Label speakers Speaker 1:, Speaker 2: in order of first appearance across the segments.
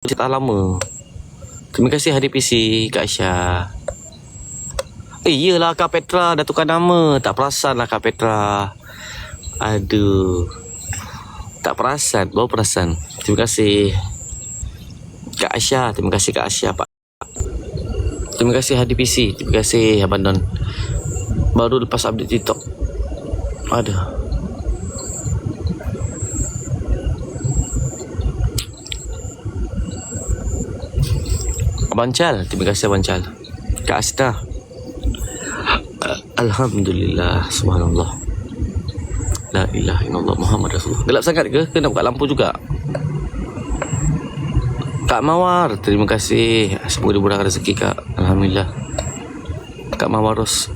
Speaker 1: cerita lama. Terima kasih Hadi PC, Kak Aisyah. Iyalah Kak Petra dah tukar nama. Tak perasan lah Kak Petra. Aduh. Tak perasan, baru perasan. Terima kasih Kak Aisyah. Terima kasih Kak Aisyah Pak. Terima kasih Hadi PC. Terima kasih Abang Don. Baru lepas update TikTok. Aduh. Abang Chal, terima kasih Abang Chal. Kak Asta. Alhamdulillah, subhanallah. La ilaha illallah Muhammad Rasulullah. Gelap sangat ke? Kena buka lampu juga. Kak Mawar, terima kasih. Semoga dimurahkan rezeki Kak. Alhamdulillah. Kak Mawarus.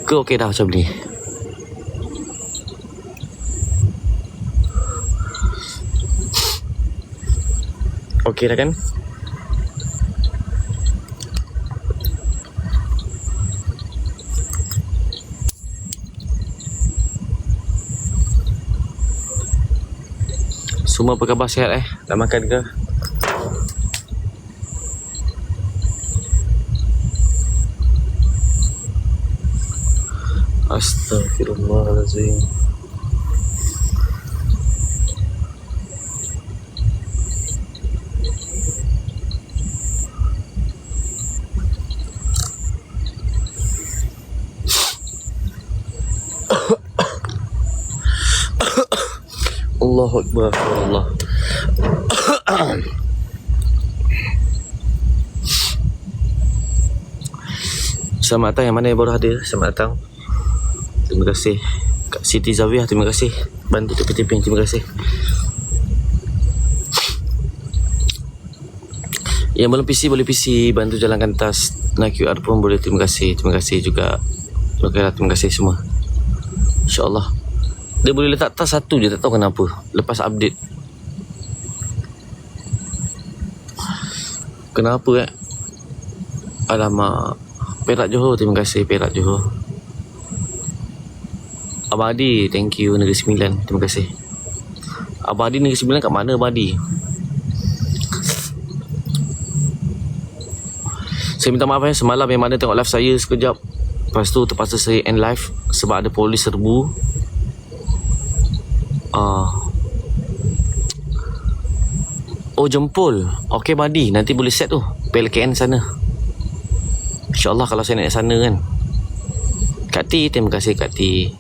Speaker 1: Ke okey dah macam ni. Okey dah kan? Semua apa khabar, sihat Dah makan ke? Astaghfirullahaladzim. Allahu Akbar. Allah. Selamat datang yang mana yang baru hadir. Selamat datang. Terima kasih Kak Siti Zawiah, terima kasih bantu tipping-tipping, terima kasih. Yang belum PC boleh PC, bantu jalankan tas nak QR pun boleh, terima kasih juga. Terima kasih semua. InsyaAllah. Dia boleh letak tas satu je, tak tahu kenapa. Lepas update. Kenapa Alamak. Perak Johor, terima kasih Perak Johor. Abang Adi, thank you. Negeri Sembilan, terima kasih. Abang Adi Negeri Sembilan kat mana Abang Adi? Saya minta maaf semalam yang mana tengok live saya sekejap. Lepas tu terpaksa saya end live sebab ada polis serbu. Oh jempol. Okey Abang Adi, nanti boleh set tu PLKN sana. InsyaAllah kalau saya nak sana kan. Kak T, terima kasih Kak T.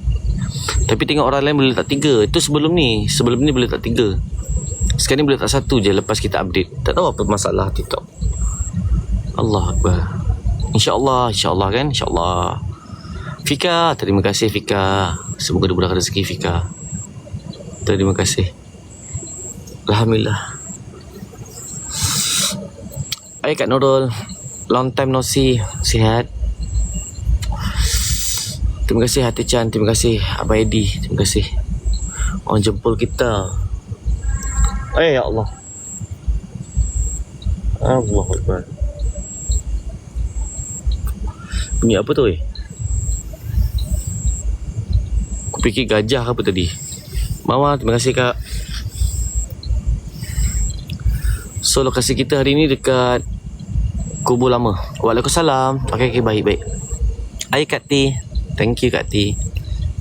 Speaker 1: Tapi tengok orang lain boleh letak 3. Itu sebelum ni boleh letak 3. Sekarang ni boleh letak 1 je lepas kita update. Tak tahu apa masalah TikTok. Allah Akbar. InsyaAllah kan, InsyaAllah. Fika, terima kasih Fika. Semoga dimurahkan rezeki Fika. Terima kasih. Alhamdulillah. Hai Kak Nurul, long time no see. Sihat? Terima kasih Hati Chan, terima kasih Abang Edi, terima kasih. Orang jempol kita. Ya Allah. Allahu Akbar. Bunyi apa tu Aku fikir gajah apa tadi. Mama, terima kasih Kak. So lokasi kita hari ni dekat Kubur Lama. Waalaikumsalam. Okay, baik. Hai Kak T. Thank you Kak T.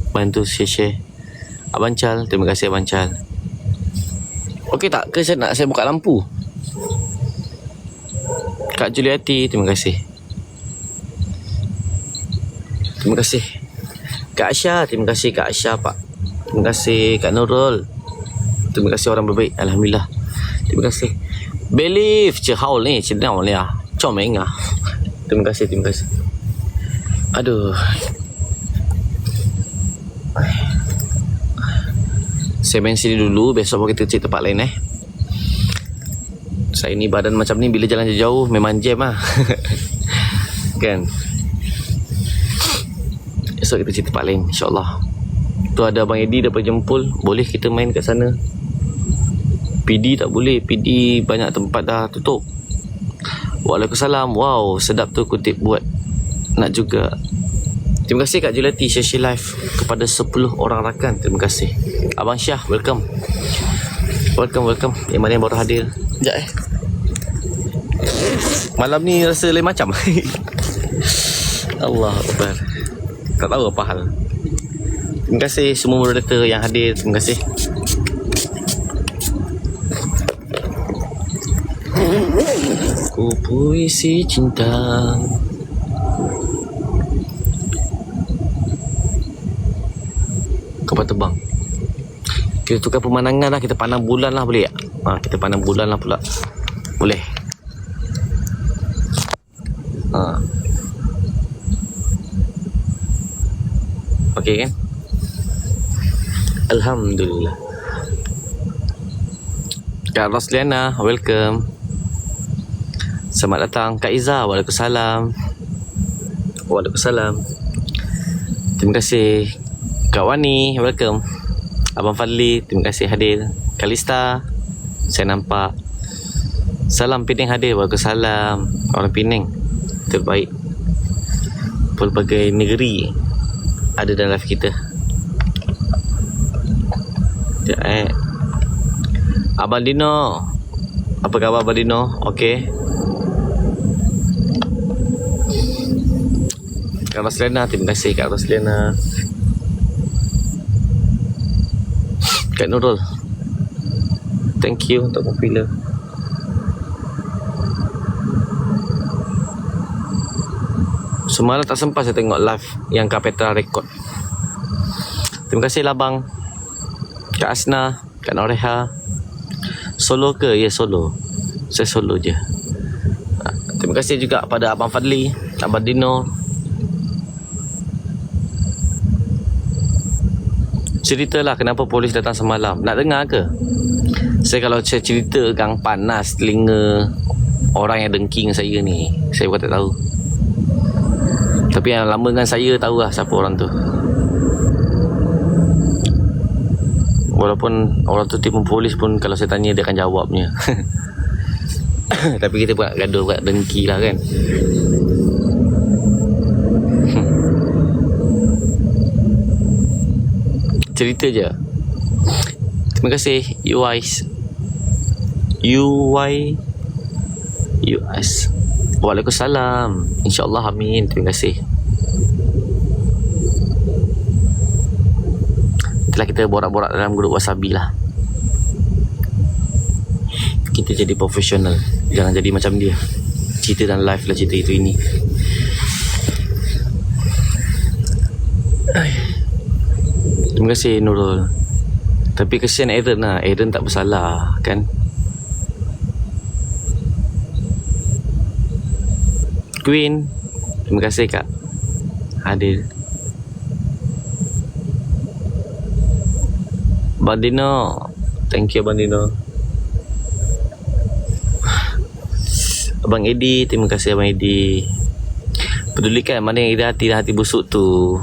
Speaker 1: Bantu share. Abang Chal, terima kasih Abang Chal. Okey tak ke saya buka lampu? Kak Juliati, terima kasih. Terima kasih Kak Aisyah, terima kasih Kak Aisyah Pak. Terima kasih Kak Nurul. Terima kasih orang berbaik. Alhamdulillah. Terima kasih. Believe je haul ni, cenau ni ah. Comeng ah. Terima kasih. Aduh. Saya main sini dulu, besok kita cari tempat lain Saya ni badan macam ni bila jalan jauh memang jam lah. Kan. Besok kita cari tempat lain insyaAllah. Tu ada Abang Edi dapat jempol. Boleh kita main kat sana. PD tak boleh, PD banyak tempat dah tutup. Waalaikumsalam. Wow, sedap tu kutip buat. Nak juga. Terima kasih Kak Julati share live kepada 10 orang rakan. Terima kasih. Abang Syah, welcome. Welcome. Yang mana yang baru hadir? Sekejap Malam ni rasa lain macam. Allah Akbar. Tak tahu apa hal. Terima kasih semua moderator yang hadir. Terima kasih. Ku puisi cinta. Kapal terbang. Kita tukar pemandangan lah. Kita pandang bulan lah, boleh tak? Kita pandang bulan lah pula. Boleh. Okey kan? Alhamdulillah. Kak Rosliana, welcome. Selamat datang Kak Iza. Waalaikumsalam. Terima kasih Kak Wani, welcome. Abang Fadli, terima kasih hadir. Kalista, saya nampak. Salam Penang hadir. Waalaikumsalam. Orang Penang terbaik. Pelbagai negeri ada dalam live kita. Abang Dino, apa khabar Abang Dino? Okey. Kak Rosliana, terima kasih Kak Rosliana. Kak Nurul, thank you untuk popular. Semalam tak sempat saya tengok live yang Kak Petra record. Terima kasih Labang, Kak Asna, Kak Noreha. Solo ke? Ya, solo. Saya solo je. Terima kasih juga pada Abang Fadli, Abang Dino. Ceritalah kenapa polis datang semalam. Nak dengar ke? Kalau saya cerita gang panas telinga orang yang dengki dengan saya ni, saya bukan tak tahu. Tapi yang lama dengan saya tahu lah siapa orang tu. Walaupun orang tu tipu polis pun, kalau saya tanya dia akan jawabnya. Tapi kita buat gaduh, buat dengki lah kan. Cerita je. Terima kasih US. Waalaikumsalam. InsyaAllah, amin. Terima kasih. Itulah kita borak-borak dalam grup Wasabi lah. Kita jadi profesional. Jangan jadi macam dia. Cerita dan live lah cerita itu ini. Terima kasih Nurul. Tapi kesian Aaron lah. Aaron tak bersalah kan. Queen, terima kasih Kak hadir. Abang Dino, thank you Abang Dino. Abang Edi, terima kasih Abang Edi. Pedulikan mana yang ida hati dan hati busuk tu.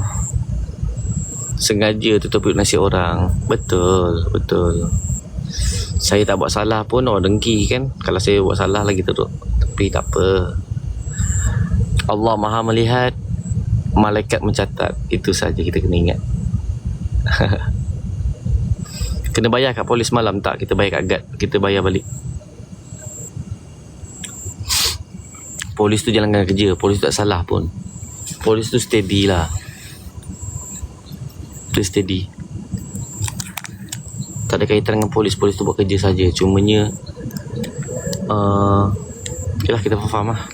Speaker 1: Sengaja tutup nasi orang. Betul. Saya tak buat salah pun orang dengki kan. Kalau saya buat salah lagi teruk. Tapi tak apa. Allah Maha melihat, malaikat mencatat. Itu saja kita kena ingat. Kena bayar kat polis malam tak? Kita bayar kat guard. Kita bayar balik. Polis tu jalankan kerja. Polis tu tak salah pun. Polis tu steady lah. Dia steady. Tak ada kaitan dengan polis. Polis tu buat kerja saja. Cumanya yalah, kita faham lah.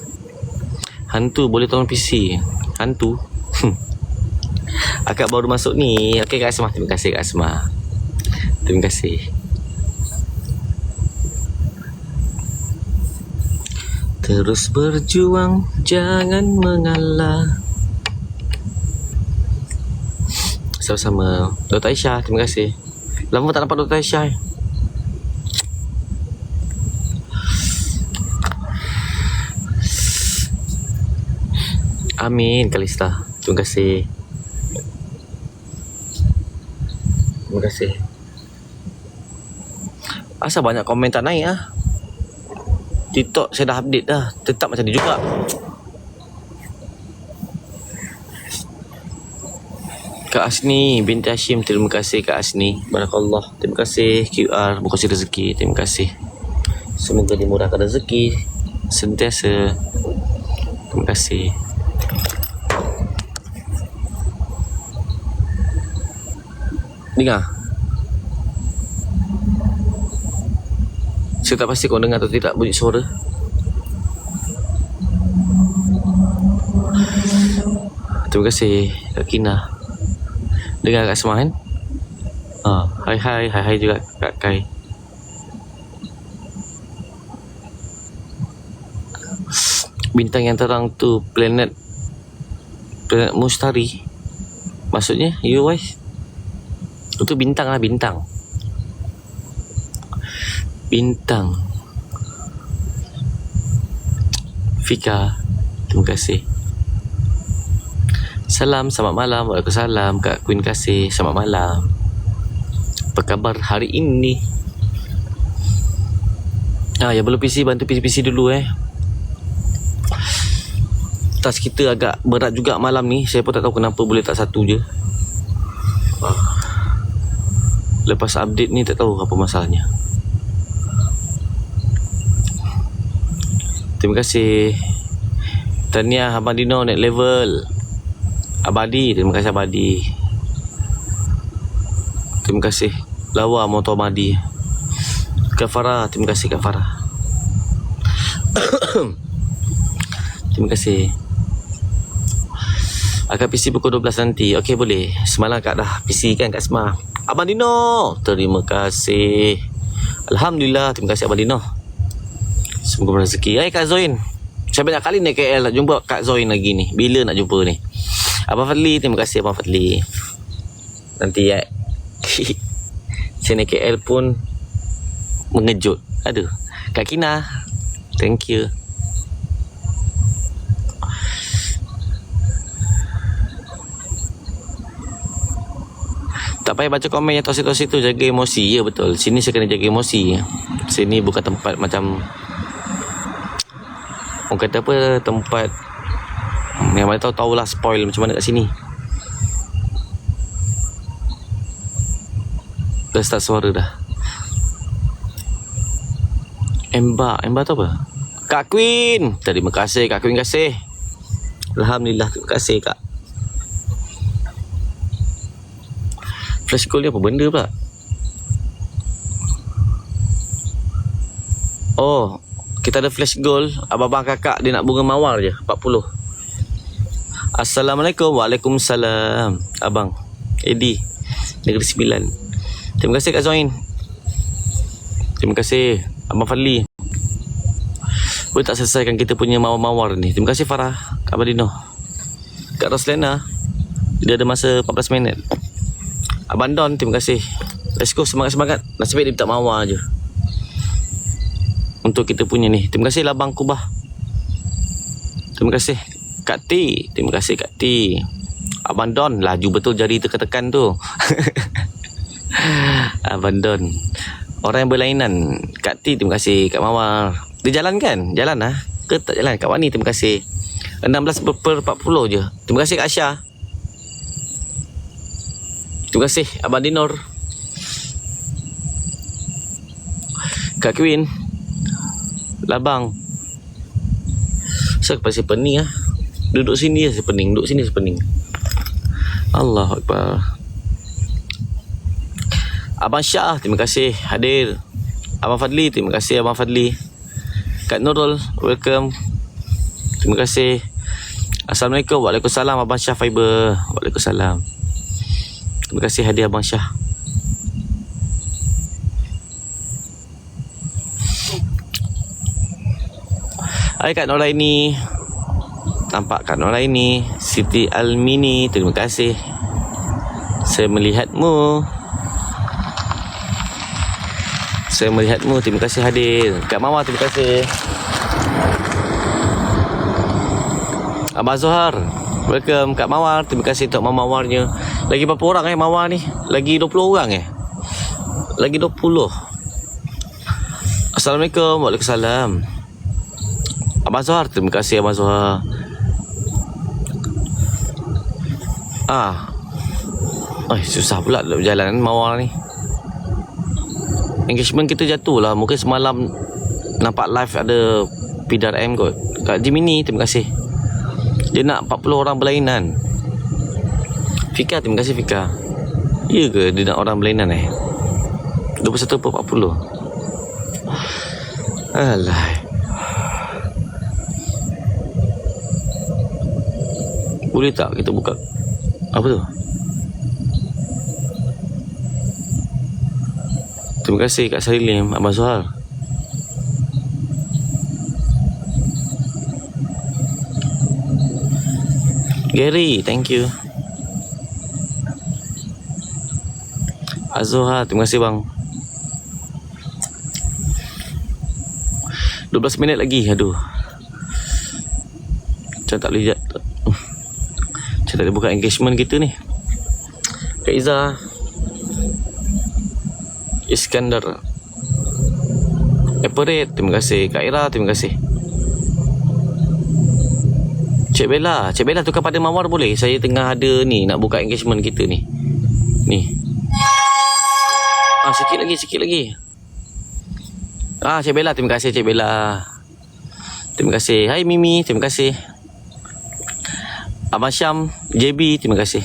Speaker 1: Hantu boleh tolong PC. Hantu akak baru masuk ni. Okey Kak Asma. Terima kasih Kak Asma. Terima kasih. Terus berjuang, jangan mengalah. Sama-sama. Dr. Aisyah, terima kasih. Lama tak nampak Dr. Aisyah. Amin Kalista. Terima kasih. Terima kasih. Asal banyak komen tak naik ah. TikTok saya dah update dah. Tetap macam ni juga. Kak Asni binti Hashim, terima kasih Kak Asni. Barakallah. Terima kasih QR berkongsi rezeki. Terima kasih. Semoga dimurahkan rezeki sentiasa. Terima kasih. Dengar. Saya tak pasti kau dengar atau tidak bunyi suara. Terima kasih Kak Kina. Dengar Kak Semah kan? Hai juga Kak Kai. Bintang yang terang tu planet Mustari. Maksudnya you guys? Itu bintang lah, bintang. Fika, terima kasih. Salam, selamat malam. Waalaikumsalam Kak Queen kasih. Selamat malam. Apa khabar hari ini? Yang belum PC bantu PC dulu Tas kita agak berat juga malam ni. Saya pun tak tahu kenapa boleh tak satu je. Lepas update ni tak tahu apa masalahnya. Terima kasih. Tahniah Abang Dino naik level. Abadi, terima kasih Abadi. Terima kasih Lawa Motor Abadi. Kafara, terima kasih Kafara. Terima kasih. Akan PC pukul 12 nanti. Okey boleh. Semalam Kak dah PC kan Kak Semah. Abang Dino, terima kasih. Alhamdulillah, terima kasih Abang Dino. Semoga berrezeki. Hai Kak Zoin. Saya banyak kali naik KL nak jumpa Kak Zoin lagi ni. Bila nak jumpa ni? Abang Fadli, terima kasih Abang Fadli. Nanti saya naik KL pun mengejut. Aduh. Kak Kina, thank you. Tak payah baca komen yang tosi-tosi tu. Jaga emosi. Ya betul. Sini saya kena jaga emosi. Sini bukan tempat macam orang kata apa, tempat yang mana tahulah spoil macam mana kat sini. Dah start suara dah. Emba tu apa? Kak Queen, terima kasih Kak Queen kasih. Alhamdulillah, terima kasih Kak. Flash gold ni apa benda pula? Oh, kita ada flash gold. Abang-abang kakak dia nak bunga mawar je 40. Assalamualaikum. Waalaikumsalam Abang Eddie Negeri Sembilan. Terima kasih Kak Zoin. Terima kasih Abang Fadli. Boleh tak selesaikan kita punya mawar-mawar ni? Terima kasih Farah, Kak Badino, Kak Roslena. Dia ada masa 14 minit. Abang Don, terima kasih. Let's go, semangat-semangat. Nasib baik dia minta mawar je untuk kita punya ni. Terima kasih Labang Kubah. Terima kasih Kak T. Terima kasih Kak T. Abang Don, laju betul jari tekan-tekan tu. Abang Don, orang yang berlainan. Kak T, terima kasih. Kak Mawar, dia jalan kan? Jalan lah ke tak jalan? Kak Wani, terima kasih. 16/40 je. Terima kasih Kak Aisyah. Terima kasih Abang Dinor. Kak Queen, Labang. Saya pasti pening lah. Duduk sini saya pening. Duduk sini saya pening. Allahu Akbar. Abang Syah, terima kasih hadir. Abang Fadli, terima kasih Abang Fadli. Kak Nurul, welcome. Terima kasih. Assalamualaikum. Waalaikumsalam Abang Syah Fiber. Waalaikumsalam. Terima kasih hadiah Abang Syah. Hai Kak Noraini. Nampak Kak Noraini. Siti Almini, terima kasih. Saya melihatmu. Terima kasih hadir. Kak Mawar, terima kasih. Abang Zohar, welcome. Kak Mawar, terima kasih untuk mawarnya. Lagi berapa orang mawar ni? Lagi 20 orang Lagi 20. Assalamualaikum. Waalaikumsalam. Abang Zohar, terima kasih Abang Zohar. Susah pula nak berjalan Mawar ni. Engagement kita jatuh lah. Mungkin semalam nampak live ada Pidar M kot. Kak Jimini, terima kasih. Dia nak 40 orang berlainan. Fika, terima kasih Fika. Ya ke dia nak orang berlainan 21 per 40. Alah. Boleh tak kita buka apa tu? Terima kasih Kak Sarilim, Abang Suhal. Gary, thank you. Azoha, terima kasih bang. 12 minit lagi, aduh. Macam tak boleh macam tak boleh buka engagement kita ni. Kak Izzah, Iskandar, Eperit, terima kasih. Kak Ira, terima kasih. Cik Bella tukar pada Mawar boleh? Saya tengah ada ni, nak buka engagement kita ni. Ni. Sikit lagi. Cik Bella, terima kasih Cik Bella. Terima kasih. Hai Mimi, terima kasih. Abang Syam, JB, terima kasih.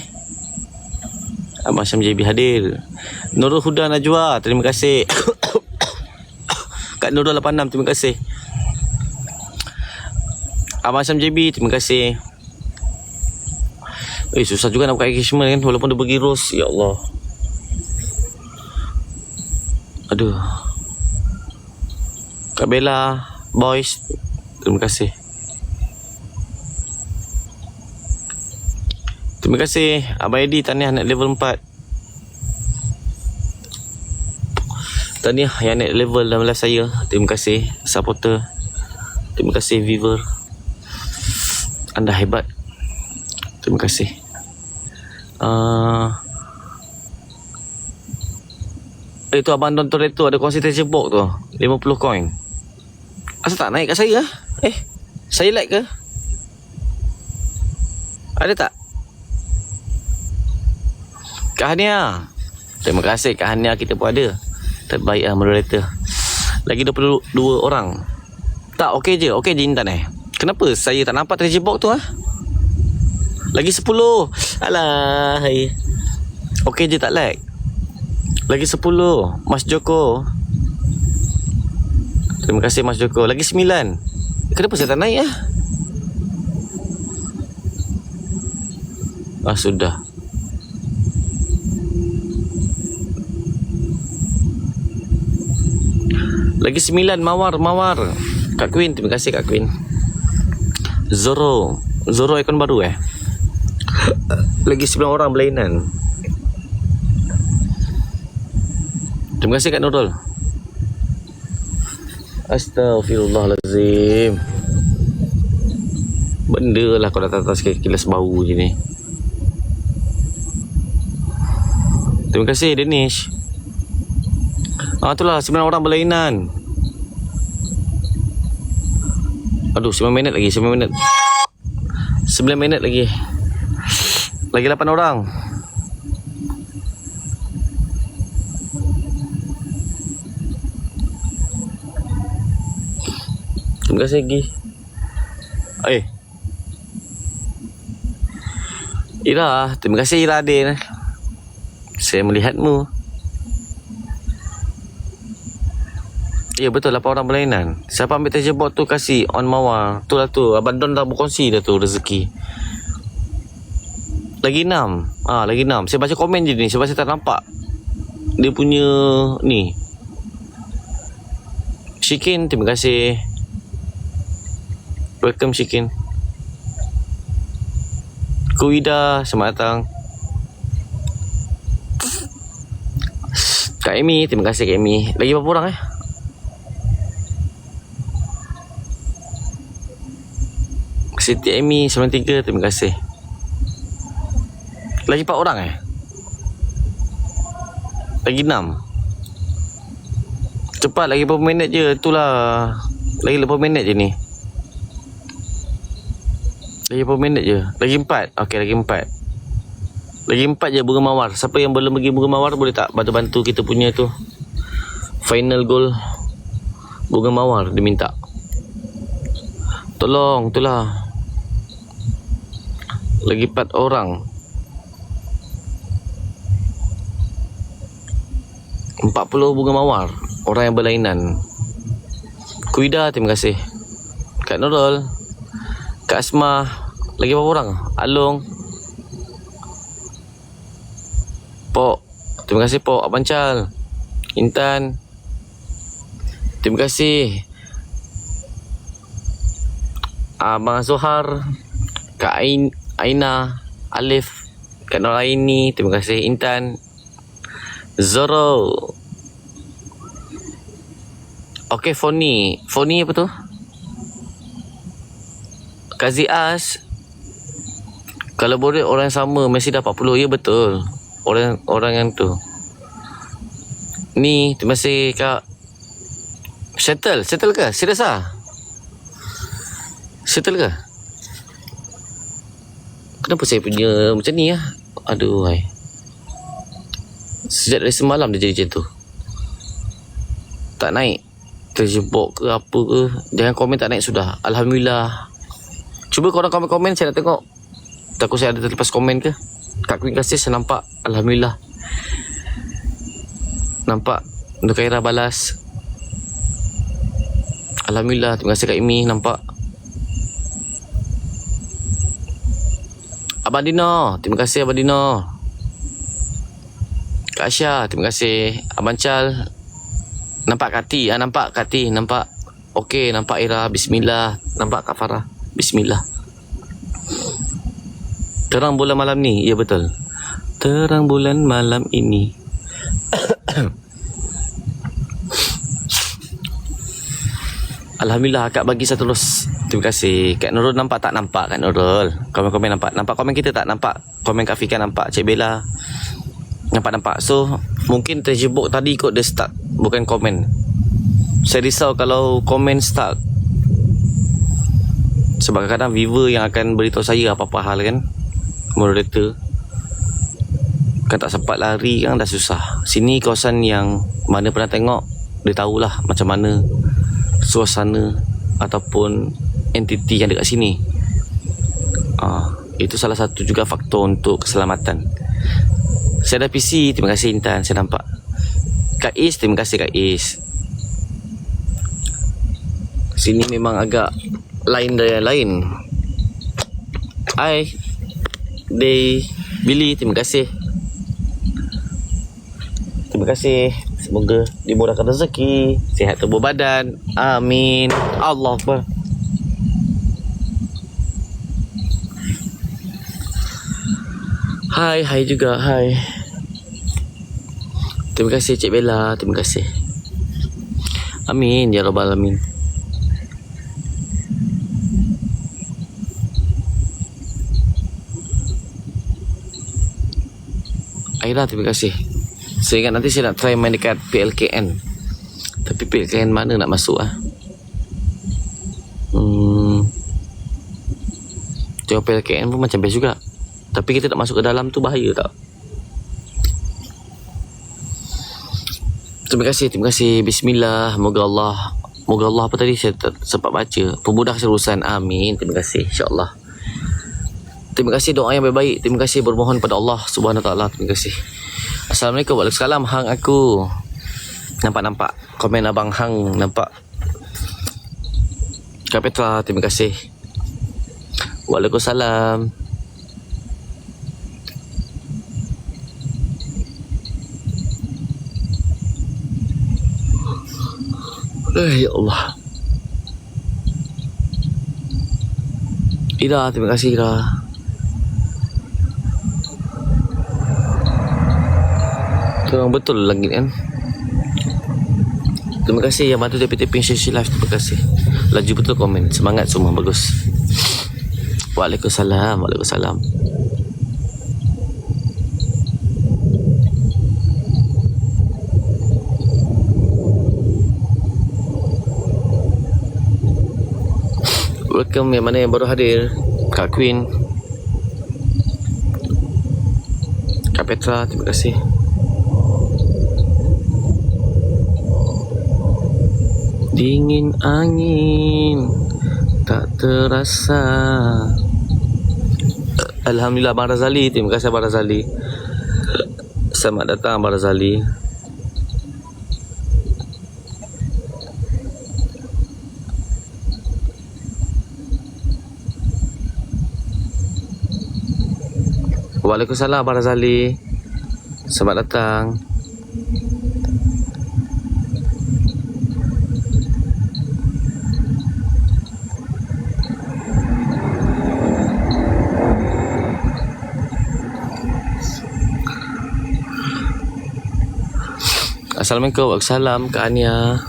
Speaker 1: Abang Syam JB hadir. Nurul Huda Najwa, terima kasih. Kak Nurul 86, terima kasih. Abang Syam JB, terima kasih. Susah juga nak buka engagement kan, walaupun dia bagi rose. Ya Allah. Aduh. Kak Bella, boys, terima kasih. Terima kasih Abang Edi, tahniah naik level 4. Tahniah yang naik level dalam live saya. Terima kasih supporter. Terima kasih viewer. Anda hebat. Terima kasih. Itu Abang Don Toretto ada kongsi treasure box tu 50 coin. Asal tak naik kat saya? Saya like ke? Ada tak? Kak Hania, terima kasih Kak Hania, kita pun ada. Terbaik lah moderator. Lagi 22 orang. Tak, okey je Intan Kenapa saya tak nampak treasure box tu Lagi 10. Alah, hai. Okey je tak like. Lagi 10. Mas Joko, terima kasih Mas Joko. Lagi 9. Kenapa saya tak naik sudah. Lagi 9. Mawar. Kak Queen, terima kasih Kak Queen. Zoro ikon baru Lagi 9 orang berlainan. Terima kasih Kak Nurul. Astaghfirullahalazim. Benda lah kau datang atas kilas bau je ni. Terima kasih Danish. Itulah 9 orang berlainan. Aduh, 9 minit lagi. 9 minit lagi. Lagi 8 orang. Terima kasih lagi. Ira, terima kasih Ira Adin. Saya melihatmu. Ya betul, 8 orang berlainan. Siapa ambil treasure box tu kasih on Mawar. Itulah tu, Abang Don dah berkongsi dah tu rezeki. Lagi 6. Lagi 6. Saya baca komen je ni sebab saya tak nampak dia punya ni. Shikin, terima kasih. Welcome Shikin. Kuida, selamat datang. Kak Amy, terima kasih Kak Amy. Lagi berapa orang Siti Amy 93, terima kasih. Lagi 4 orang Lagi 6. Cepat, lagi berapa minit je. Itulah, lagi berapa minit je ni. Lagi berapa minit je. Lagi 4. Okey, lagi 4. Lagi 4 je bunga mawar. Siapa yang belum bagi bunga mawar boleh tak bantu-bantu kita punya tu final goal bunga mawar dia minta. Tolong itulah. Lagi 4 orang. 40 bunga mawar. Orang yang berlainan. Kuida, terima kasih. Kak Nurul, Kak Asmah. Lagi berapa orang? Alung, Pok, terima kasih Pok. Abang Cal, Intan, terima kasih. Abang Zohar, Kak Aina, Alif, Kak Noraini, terima kasih. Intan, Zoro. Okey, Foni apa tu? Kazi As. Kalau boleh orang yang sama mesti dah 40. Ya betul. Orang yang tu. Ni, terima kasih Kak. Settle ke? Serius ah? Settle ke? Kenapa saya punya macam ni lah? Aduh, hai. Sejak dari semalam dia jadi macam tu. Tak naik. Terjebok ke apa ke. Jangan komen tak naik sudah. Alhamdulillah. Cuba korang komen-komen, saya nak tengok. Takut saya ada terlepas komen ke. Kak Queen kasih saya nampak. Alhamdulillah. Nampak Nur Khairah balas. Alhamdulillah. Terima kasih Kak Imi. Nampak. Abang Dino, terima kasih Abang Dino. Kak Aisyah, terima kasih. Abang Cal. Nampak Kati, nampak Kati, nampak. Okey, nampak Ira. Bismillah. Nampak Kak Farah. Bismillah. Terang bulan malam ni. Ya betul. Terang bulan malam ini. Alhamdulillah Kak bagi satu terus. Terima kasih. Kak Nurul nampak tak? Nampak Kak Nurul. Komen-komen nampak. Nampak komen kita tak? Nampak. Komen Kak Fika nampak. Cik Bella nampak. So mungkin terjebok tadi kot dia start, bukan komen. Saya risau kalau komen start. Sebab kadang-kadang viewer yang akan beritahu saya apa-apa hal kan. Moderator kan tak sempat lari kan, dah susah. Sini kawasan yang mana pernah tengok, dia tahulah macam mana suasana ataupun entiti yang dekat sini. Itu salah satu juga faktor untuk keselamatan. Saya dah PC, terima kasih Intan, saya nampak. Kak Is, terima kasih Kak Is. Sini memang agak lain dari yang lain. Hai Day Billy, terima kasih. Terima kasih. Semoga dimurahkan rezeki, sihat tubuh badan. Amin. Allah Akbar. Hai juga, hai. Terima kasih Cik Bella, terima kasih. Amin ya rabbal alamin. Aira, terima kasih. Saya ingat nanti saya nak try main dekat PLKN. Tapi PLKN mana nak masuk ah? Tengok PLKN pun macam best juga. Tapi kita nak masuk ke dalam tu bahaya tak? Terima kasih. Bismillah. Moga Allah apa tadi saya tak sempat baca. Pemudah urusan. Amin. Terima kasih. InsyaAllah. Terima kasih doa yang baik-baik. Terima kasih bermohon pada Allah Subhanahu Wa Taala. Terima kasih. Assalamualaikum. Waalaikumsalam. Hang aku. Nampak. Komen abang Hang nampak. Kak Petra, terima kasih. Waalaikumsalam. Ya Allah. Ira, terima kasih Ira. Terang betul langit kan. Terima kasih yang bantu TP-TP sesi live. Terima kasih. Laju betul komen. Semangat semua, bagus. Waalaikumsalam. Welcome yang mana yang baru hadir. Kak Queen. Kak Petra, terima kasih. Dingin angin tak terasa. Alhamdulillah, Abang Razali. Terima kasih Abang Razali. Selamat datang Abang Razali. Waalaikumsalam Abang Razali. Selamat datang. Assalamualaikum. Waalaikumsalam Kak Ania.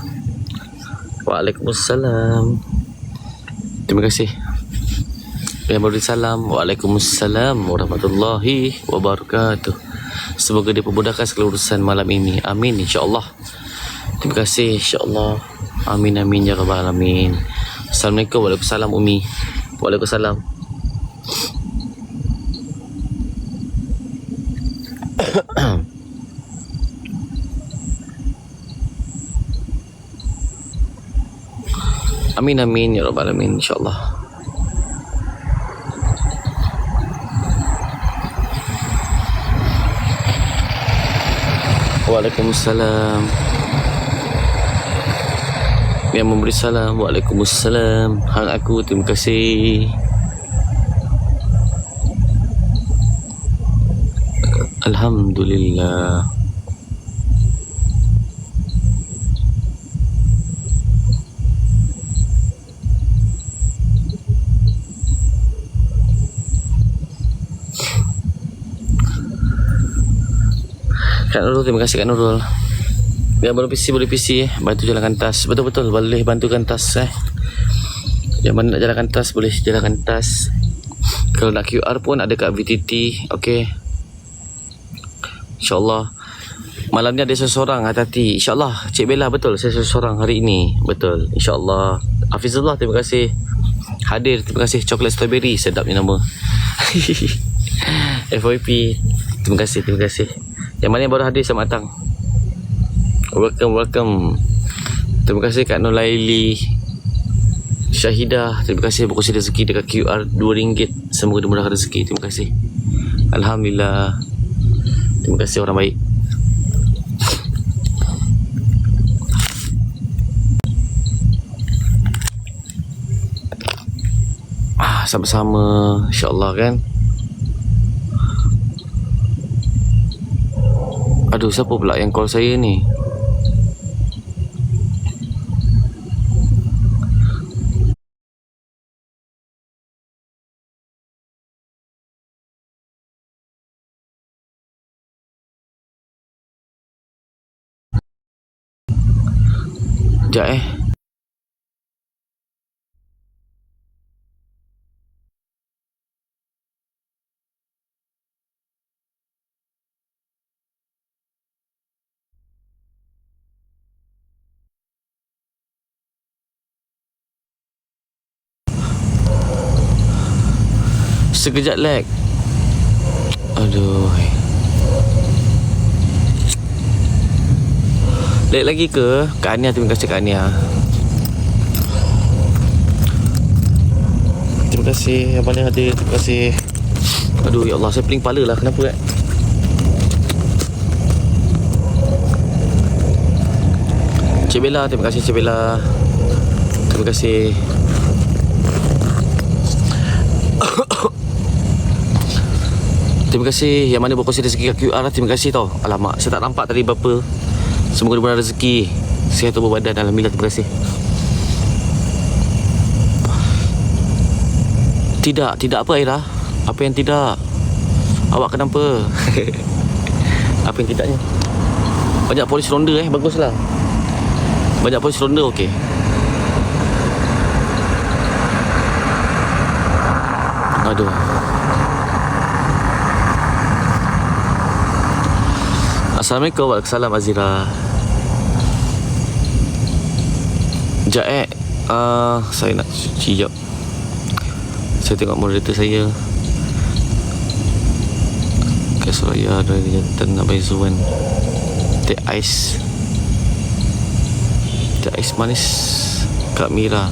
Speaker 1: Waalaikumsalam. Terima kasih. Yang beri salam. Waalaikumsalam warahmatullahi wabarakatuh. Semoga dipermudahkan segala urusan malam ini. Amin insya-Allah. Terima kasih insya-Allah. Amin amin ya rabbal alamin. Assalamualaikum. Waalaikumsalam Umi. Waalaikumsalam. Amin amin ya rabbal alamin insya-Allah. Waalaikumsalam. Yang memberi salam. Waalaikumsalam. Hang aku, terima kasih. Alhamdulillah. Kak Nurul, terima kasih Kak Nurul. Yang belum PC boleh PC bantu jalankan tas. Betul-betul boleh bantukan tas Yang mana nak jalankan tas boleh jalankan tas. Kalau nak QR pun ada kat VTT. Okey. InsyaAllah malam ni ada seseorang, hati-hati. InsyaAllah Cik Bella, betul saya seseorang hari ini. Betul InsyaAllah. Hafizullah, terima kasih hadir. Terima kasih. Coklat strawberry, sedapnya nama. FYP, terima kasih. Terima kasih. Yang mana yang baru hadir, selamat datang. Welcome. Terima kasih Kak Nolaili Syahidah. Terima kasih berkongsi rezeki dekat QR RM2. Semoga dimudahkan rezeki. Terima kasih. Alhamdulillah. Terima kasih orang baik. Sama-sama insya-Allah kan. Aduh, siapa pula yang call saya ni? Sekejap Sekejap lag. Aduh. Lag lagi ke? Kak Ania, terima kasih Kak Ania. Terima kasih yang paling hadir. Terima kasih. Aduh ya Allah, saya pening kepala lah. Kenapa Cik Bella, terima kasih Cik Bella. Terima kasih. Terima kasih yang mana berkongsi rezeki kat QR. Terima kasih tau. Alamak, saya tak nampak tadi berapa. Semoga dimudahkan rezeki. Sihat tubuh badan. Alhamdulillah, terima kasih. Tidak apa Aira? Apa yang tidak? Awak kenapa? Apa yang tidaknya? Banyak polis ronda baguslah. Banyak polis ronda, okey. Aduh. Assalamualaikum. Waalaikumsalam Azira. Sekejap saya nak cuci jap. Saya tengok moderator saya. Gas raya dari jantan nak bagi Zuan. Teh ais manis Kak Mira.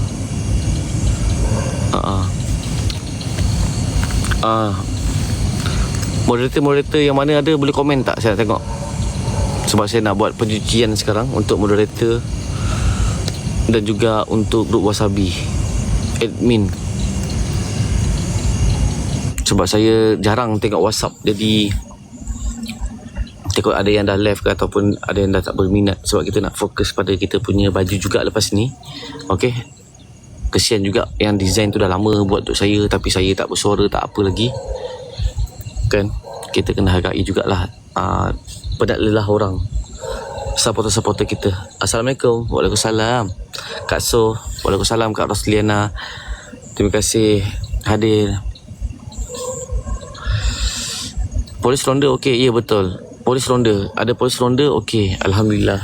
Speaker 1: Moderator yang mana ada boleh komen tak, saya nak tengok. Sebab saya nak buat pencucian sekarang untuk moderator dan juga untuk grup Wasabi admin. Sebab saya jarang tengok WhatsApp, jadi takut ada yang dah left ke ataupun ada yang dah tak berminat. Sebab kita nak fokus pada kita punya baju juga lepas ni. Okay, kesian juga yang design tu dah lama buat untuk saya, tapi saya tak bersuara, tak apa lagi kan. Kita kena hargai jugalah penat lelah orang, supporter-supporter kita. Assalamualaikum. Waalaikumsalam Kak So. Waalaikumsalam Kak Rosliana. Terima kasih hadir. Polis ronda okey. Ya betul, polis ronda. Ada polis ronda okey, Alhamdulillah.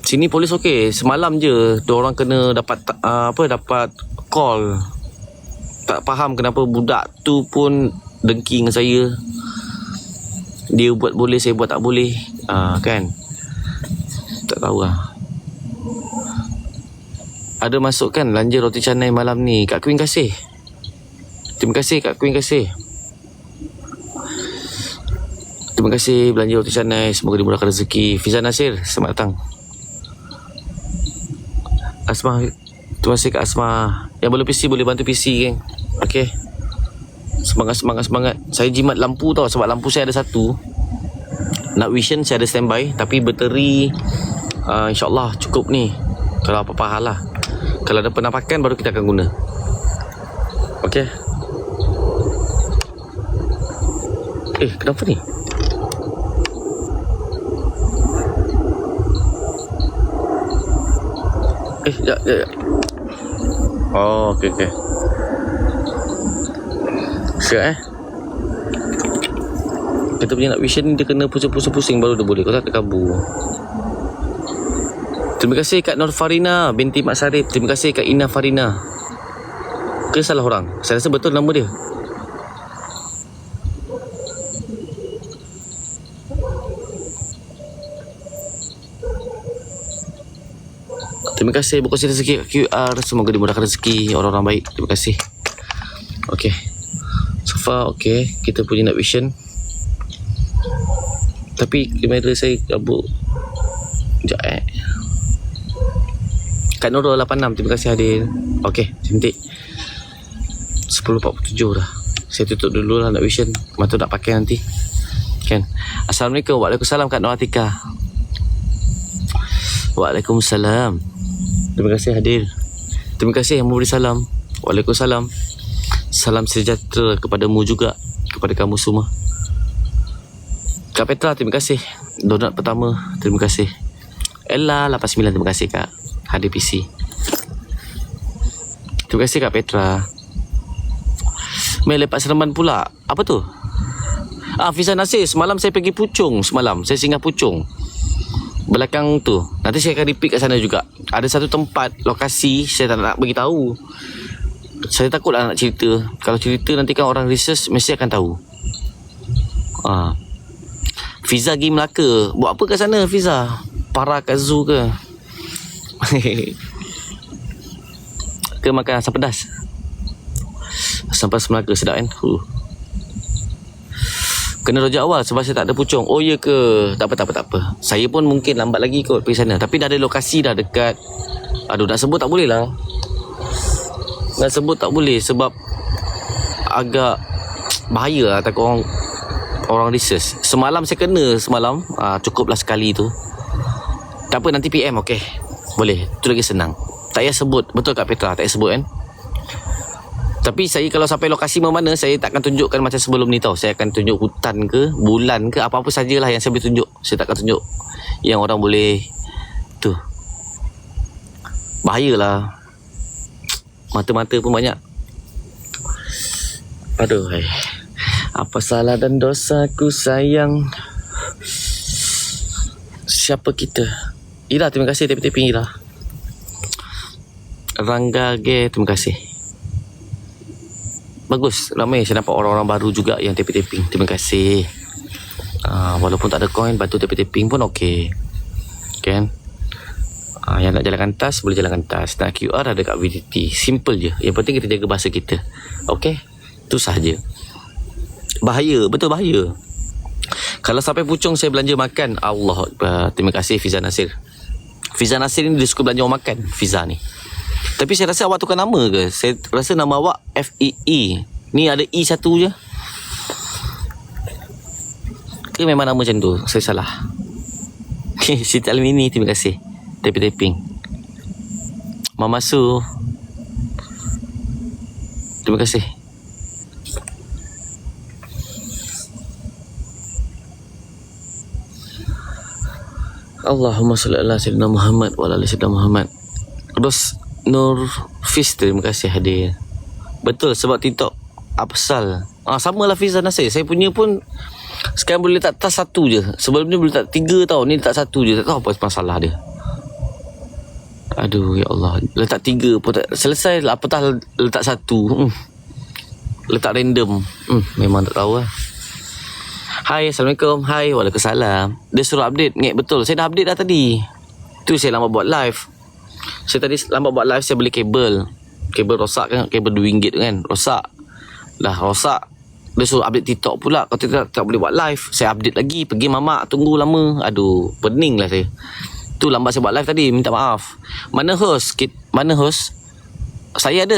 Speaker 1: Sini polis okey. Semalam je diorang kena dapat dapat call. Tak faham kenapa budak tu pun dengki dengan saya. Dia buat boleh, saya buat tak boleh. Kan, tak tahu lah. Ada masuk kan belanja roti canai malam ni. Kak Queen kasih. Terima kasih Kak Queen kasih. Terima kasih belanja roti canai. Semoga dimurahkan rezeki. Fiza Nasir, selamat datang. Asma, terima kasih Kak Asma. Yang belum PC boleh bantu PC geng. Okay, semangat. Saya jimat lampu tau, sebab lampu saya ada satu. Night vision saya ada standby, tapi bateri InsyaAllah cukup ni. Kalau apa-apa hal lah, kalau ada penampakan baru kita akan guna. Okay. Kenapa ni? Sekejap. Oh, okay. Siap kita punya night vision ni, dia kena pusing-pusing baru dia boleh. Kau tak terkabur. Terima kasih Kak Nur Farina binti Mak Sarip. Terima kasih Kak Ina Farina. Ke salah orang? Saya rasa betul nama dia. Terima kasih berkongsi rezeki kat QR. Semoga dimudahkan rezeki orang-orang baik. Terima kasih. Okay, so far okay. Kita punya night vision, tapi kamera saya kabur. Sekejap Kak Nurul 86, terima kasih hadir. Okay, cantik. 10.47 dah. Saya tutup dulu lah night vision. Mata nak pakai nanti kan. Assalamualaikum. Waalaikumsalam Kak Nur Atika. Waalaikumsalam. Terima kasih hadir. Terima kasih yang memberi salam. Waalaikumsalam. Salam sejahtera kepadamu juga, kepada kamu semua. Kak Petra, terima kasih. Donat pertama, terima kasih. Ella 89, terima kasih Kak hadir PC. Terima kasih Kak Petra. Main lepak Seremban pula. Apa tu? Fiza Nasir, semalam saya pergi Puchong. Semalam saya singgah Puchong, belakang tu. Nanti saya akan repeat kat sana juga. Ada satu tempat, lokasi saya tak nak bagi tahu. Saya takut lah nak cerita. Kalau cerita nanti kan orang research mesti akan tahu. Fiza pergi Melaka. Buat apa kat sana Fiza? Para kat zoo ke? Ke makan asam pedas? Asam pedas Melaka sedap kan? Kena rojak awal sebab saya tak ada Puchong. Oh ya ke? Tak apa. Saya pun mungkin lambat lagi kot pergi sana. Tapi dah ada lokasi dah dekat. Aduh, nak sebut tak boleh lah. Nak sebut tak boleh sebab agak bahaya lah. Takut orang research. Semalam saya kena semalam. Cukuplah sekali tu. Tak apa, nanti PM okay? Boleh. Itu lagi senang. Tak payah sebut. Betul Kak Petra, tak payah sebut kan? Tapi saya kalau sampai lokasi mana, saya tak akan tunjukkan macam sebelum ni tau. Saya akan tunjuk hutan ke, bulan ke, apa-apa sajalah yang saya boleh tunjuk. Saya tak akan tunjuk yang orang boleh tu. Bahayalah. Mata-mata pun banyak. Aduh, apa salah dan dosaku sayang. Siapa kita? Ira, terima kasih tepi-tepi Ira. Rangga G, terima kasih. Bagus, ramai saya nampak orang-orang baru juga yang tapping-tapping. Terima kasih. Walaupun tak ada coin, bantu tapping-tapping pun okey. Kan? Yang nak jalankan tas, boleh jalankan tas. Nak QR ada kat VTT. Simple je. Yang penting kita jaga bahasa kita. Okey? Itu sahaja. Bahaya, betul bahaya. Kalau sampai pucung saya belanja makan, Allah Akbar. Terima kasih Fiza Nasir. Fiza Nasir ni dia suka belanja orang makan, Fiza ni. Tapi saya rasa awak tukar nama ke? Saya rasa nama awak FEE. Ni ada E satu je. Ke memang nama macam tu? Saya salah. Siti Almini, terima kasih. Tapping-tapping. Mama Su, terima kasih. Allahumma salli ala sayyidina Muhammad wa ala ali sayyidina Muhammad. Terus Nur Fiz, terima kasih hadir. Betul, sebab TikTok Apsal. Samalah Fiza Nasir. Saya punya pun sekarang boleh letak tas satu je. Sebelum ni boleh letak 3 tau. Ni letak satu je. Tak tahu apa masalah dia. Aduh, ya Allah. Letak 3 pun tak selesai. Apatah letak satu. Letak random. Memang tak tahu lah. Hai, Assalamualaikum. Hai, Waalaikumsalam. Dia suruh update. Ngek, betul. Saya dah update dah tadi. Tu saya lambat buat live. Saya tadi lambat buat live. Saya beli kabel. Kabel rosak kan. Kabel RM2 tu kan. Rosak. Dah rosak. Dia suruh update TikTok pula. Kalau tak boleh buat live. Saya update lagi. Pergi mamak. Tunggu lama. Aduh. Pening lah saya. Tu lambat saya buat live tadi. Minta maaf. Mana host? Mana host? Saya ada.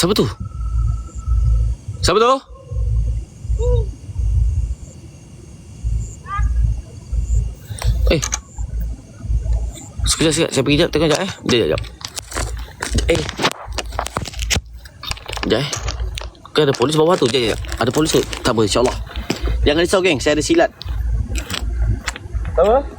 Speaker 1: Siapa tu? Sekejap. Saya pergi sekejap. Tengok sekejap. Sekejap. Sekejap. Kan ada polis bawah tu. Sekejap. Ada polis tu. Tak apa, insyaAllah. Jangan risau, geng. Saya ada silat. Apa?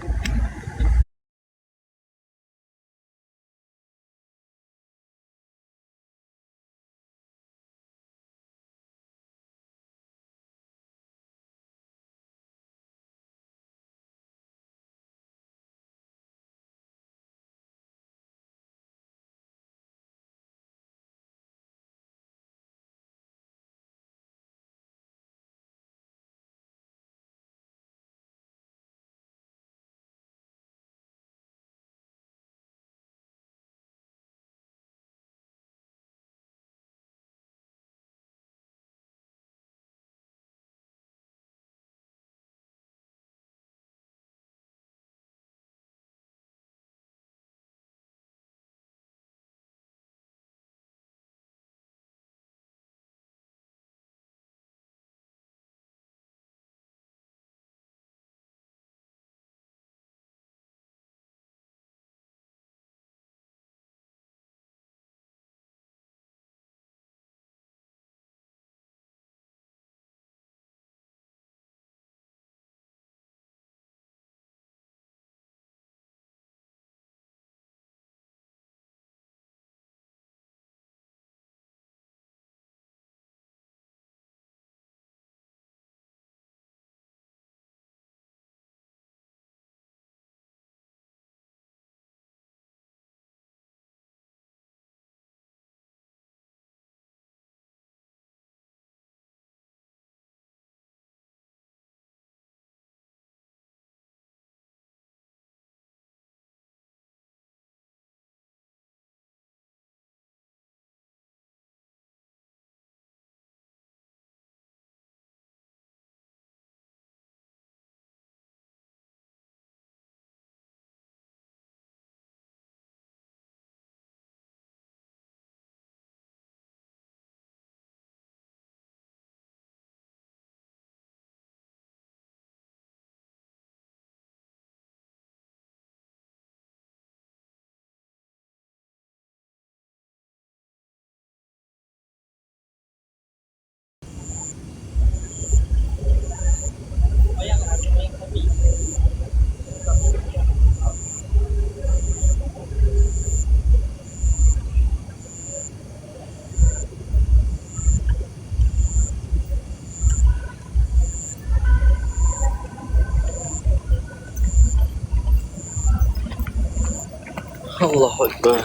Speaker 1: Allahu Akbar.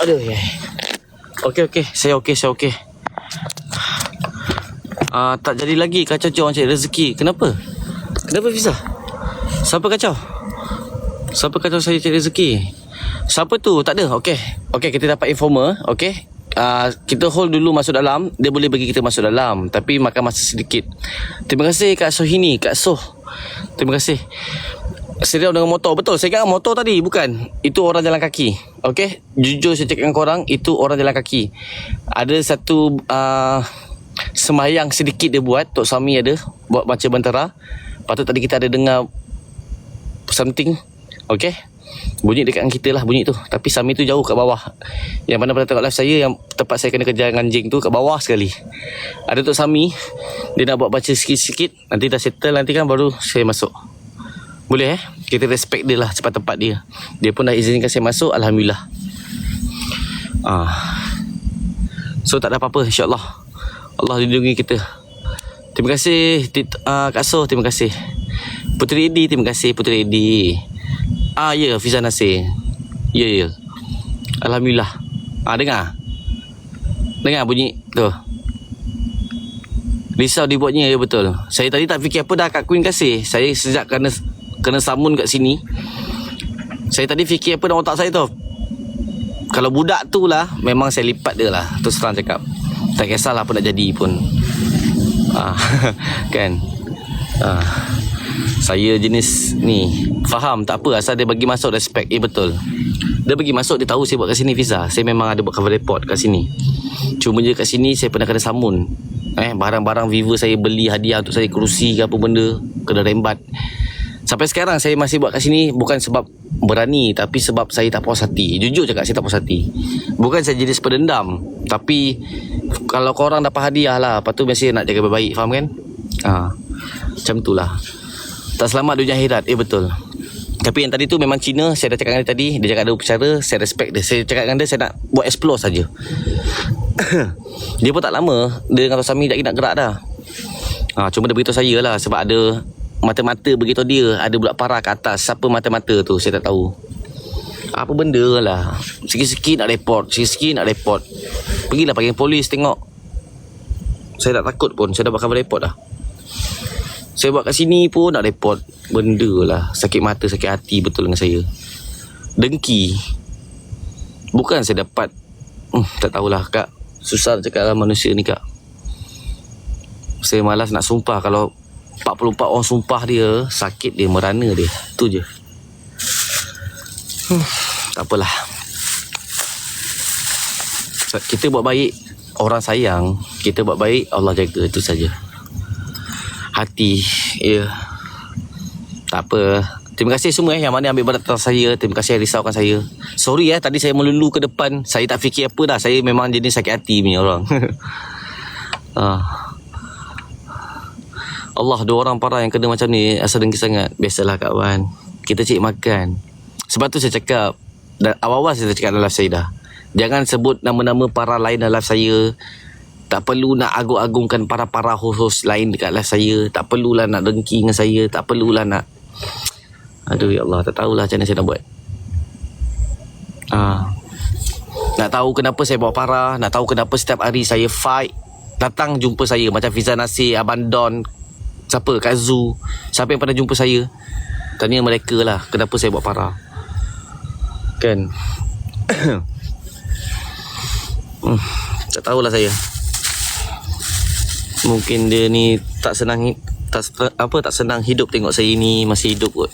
Speaker 1: Aduh ya. Okey. Saya okey. Tak jadi lagi kacau orang cari rezeki. Kenapa Fiza? Siapa kacau saya cari rezeki? Siapa tu? Tak ada. Okey, kita dapat informer. Okey. Kita hold dulu masuk dalam. Dia boleh bagi kita masuk dalam, tapi makan masa sedikit. Terima kasih Kak Sohini, Kak Soh. Terima kasih. Seriau dengan motor. Betul, saya ingat motor tadi. Bukan, itu orang jalan kaki. Okey, jujur saya cakap dengan korang, itu orang jalan kaki. Ada satu sembahyang sedikit dia buat. Tok Sami ada buat baca bantara. Lepas tu tadi kita ada dengar something. Okey, bunyi dekat dengan kita lah bunyi tu. Tapi Sami tu jauh kat bawah. Yang mana pada tengok live saya, yang tempat saya kena kejar dengan anjing tu, kat bawah sekali. Ada Tok Sami, dia nak buat baca sikit-sikit. Nanti dah settle, nanti kan baru saya masuk. Boleh kita respect dia lah, cepat tempat dia. Dia pun dah izinkan saya masuk, Alhamdulillah. So tak ada apa-apa, insyaAllah. Allah lindungi kita. Terima kasih Kak Soh, terima kasih. Puteri Edi, terima kasih Puteri Edi. Ya, Fiza Nasir. Ya. Alhamdulillah. Dengar bunyi tu. Risau dibuatnya, ya betul. Saya tadi tak fikir apa dah Kak Queen kasih. Saya sejak kena samun kat sini, saya tadi fikir apa dalam otak saya tu. Kalau budak tu lah, memang saya lipat dia lah. Terus terang cakap, tak kisahlah apa nak jadi pun. Kan. Saya jenis ni, faham tak apa, asal dia bagi masuk respect. Betul, dia bagi masuk, dia tahu saya buat kat sini Fiza. Saya memang ada buat cover report kat sini. Cuma je kat sini saya pernah kena samun. Barang-barang viewer saya beli hadiah untuk saya, kerusi ke apa benda, kena rembat. Sampai sekarang saya masih buat kat sini, bukan sebab berani, tapi sebab saya tak puas hati. Jujur cakap, saya tak puas hati. Bukan saya jenis pendendam, tapi kalau korang dapat hadiah lah, lepas tu mesti nak jaga baik-baik, faham kan? Macam tu lah. Tak selamat dunia akhirat. Betul. Tapi yang tadi tu memang Cina. Saya dah cakap dengan dia tadi. Dia cakap ada upacara, saya respect dia. Saya cakap dengan dia, saya nak buat explore saja. Dia pun tak lama, dia dengan Tok Sami nak gerak dah. Cuma dia beritahu saya lah, sebab ada mata-mata beritahu dia ada budak parah kat atas. Siapa mata-mata tu saya tak tahu. Apa benda lah. Sikit-sikit nak report. Pergilah panggil polis tengok. Saya tak takut pun. Saya dah buat cover report dah. Saya buat kat sini pun nak report. Benda lah. Sakit mata, sakit hati betul dengan saya. Dengki. Bukan saya dapat tak tahulah Kak. Susah nak cakap lah manusia ni Kak. Saya malas nak sumpah. Kalau 44 orang sumpah dia, sakit dia, merana dia. Tu je. Tak apalah. Kita buat baik, orang sayang. Kita buat baik, Allah jaga. Itu saja. Hati. Ya. Tak apa. Terima kasih semua yang mana ambil berat atas saya. Terima kasih yang risaukan saya. Sorry tadi saya melulu ke depan. Saya tak fikir apa dah. Saya memang jenis sakit hati punya orang. Allah, 2 orang parah yang kena macam ni, asal dengki sangat. Biasalah kawan, kita cik makan. Sebab tu saya cakap, dan awal-awal saya cakap dalam live saya dah, jangan sebut nama-nama para lain dalam live saya. Tak perlu nak agung-agungkan para host lain dekat live saya. Tak perlulah nak dengki dengan saya. Tak perlulah nak, aduh ya Allah, tak tahulah macam mana saya nak buat. Nak tahu kenapa saya bawa parah, nak tahu kenapa setiap hari saya fight, datang jumpa saya. Macam Fiza Nasir, Abang Don, siapa, Kak Zu, siapa yang pernah jumpa saya, tanya mereka lah kenapa saya buat parah. Kan. Tak tahulah saya. Mungkin dia ni tak senang hidup tengok saya ni masih hidup kot.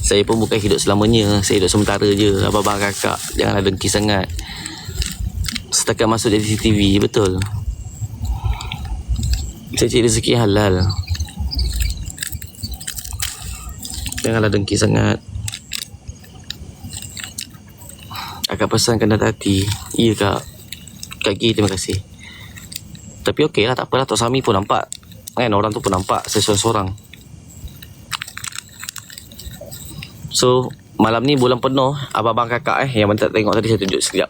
Speaker 1: Saya pun bukan hidup selamanya. Saya hidup sementara je. Abang-abang kakak, janganlah dengki sangat. Setakat masuk jadi CCTV. Betul. Saya cari rezeki halal. Janganlah dengki sangat. Akak pesankan dari hati. Ya Kak. Kak Gi, terima kasih. Tapi okey lah, tak apalah. Tok Sami pun nampak kan, orang tu pun nampak saya seorang-seorang. So malam ni bulan penuh. Abang-abang kakak yang mana tak tengok tadi, saya tunjuk sekejap.